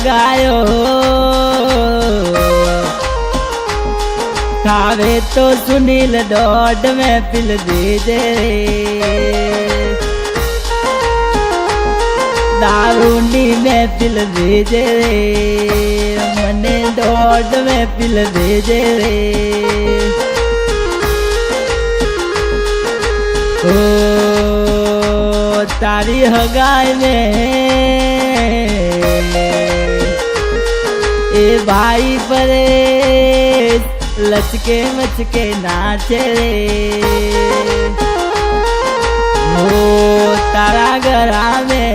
હગાયો ખાવે તો સુનિલ દોઢ મહેફિલ દેજે દારૂની મહેફિલ દેજે મને દોઢ મહેફિલ દેજે ઓ તારી હગાઈ में ए भाई परेश लचके मचके नाचे रे ओ तारा घरा में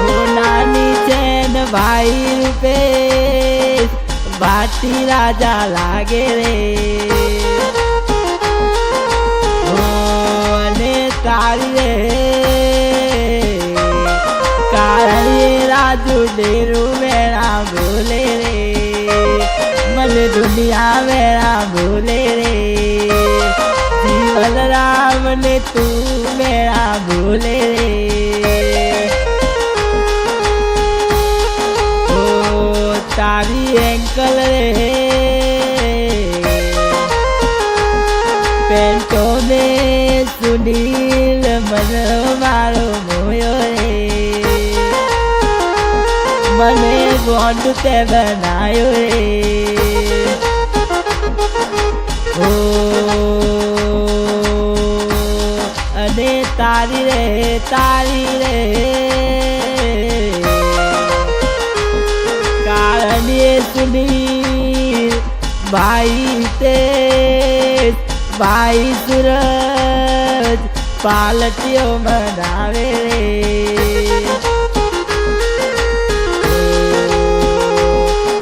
हो नानी चैन भाई रूपेश भाटी राजा लागे रे तारी रे काली राजू डेरू मेरा भूले रे मन दुनिया मेरा भूले रे जीवन राम ने तू मेरा भूले रे ओ तारी एंकल रे पेंटो में सुनील मन मारो मोयो रे मने गोंड ते बनायो रे ओ अने तारी रे कारण ये सुनील भाई ते भाई सूरज पालटियो मनावे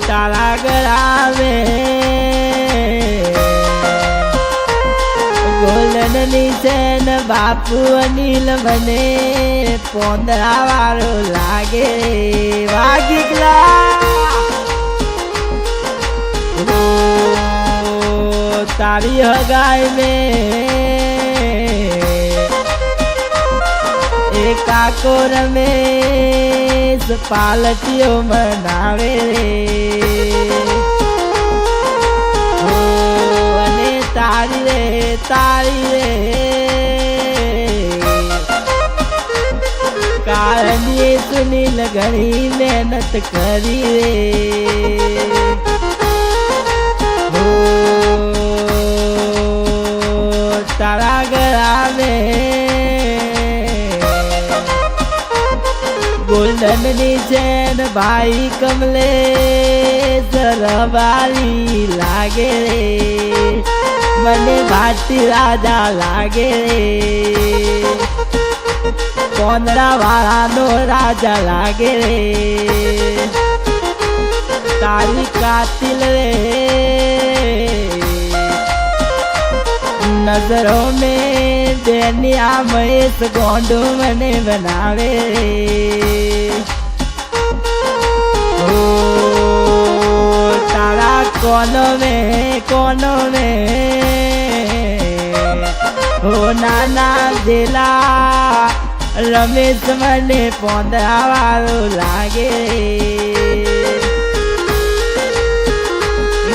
तारा गरावे गोल्डन निचन बापू अनिल मने पोंदरा वारो लागे वागिकला तारी हगाई में एक काको रमेश पालटियो मनावे रे ओ अने तारी रे कारण ये सुनील घणी मेहनत करी रे तारा घरा में गोल्डन निचैन भाई कमले सरवारी लागे रे मने भाटी राजा लागे रे पोंदरा वाला नो राजा लागे रे तारी कातिल रे नजरों में बेनिया महेश गोंडू मने बनावे ओ तारा कोनों में हो नाना दिला रमेश मने पोंदरा वालो लागे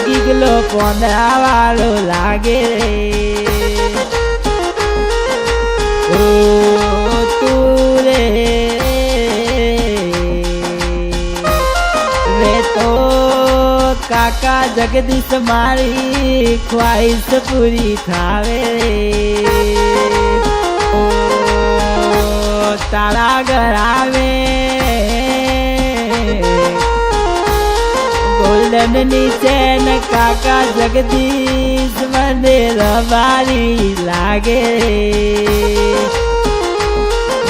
गिगलो पोंदरा वालो लागे ओ तू रे तो काका जगदीश मारी ख्वाहिश पूरी थावे ओ तारा घरा में गोल्डन निचैन काका जगदीश मने रवारी लागे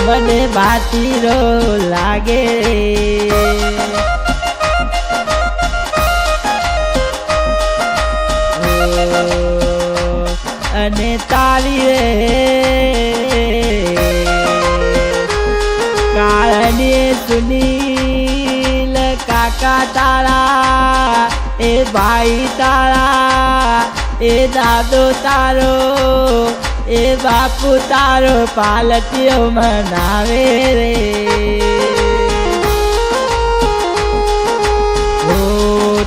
मने भाटी रो लागे अने तारी रे कारण सुनील काका तारा ए भाई तारा ए दादो तारो એ બાપુ તારો પાલટીઓ મનાવે રે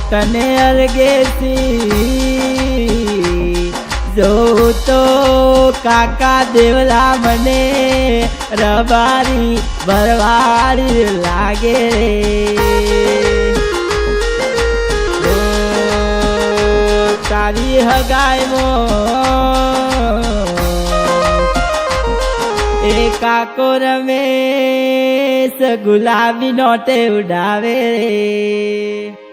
તને અરગેસી જોઉં તો કાકા દેવલા મને રબારી ભરવાડી લાગે રે તારી હગાઈમાં એ કાકો રમેશ ગુલાબી નોટે ઉડાવે રે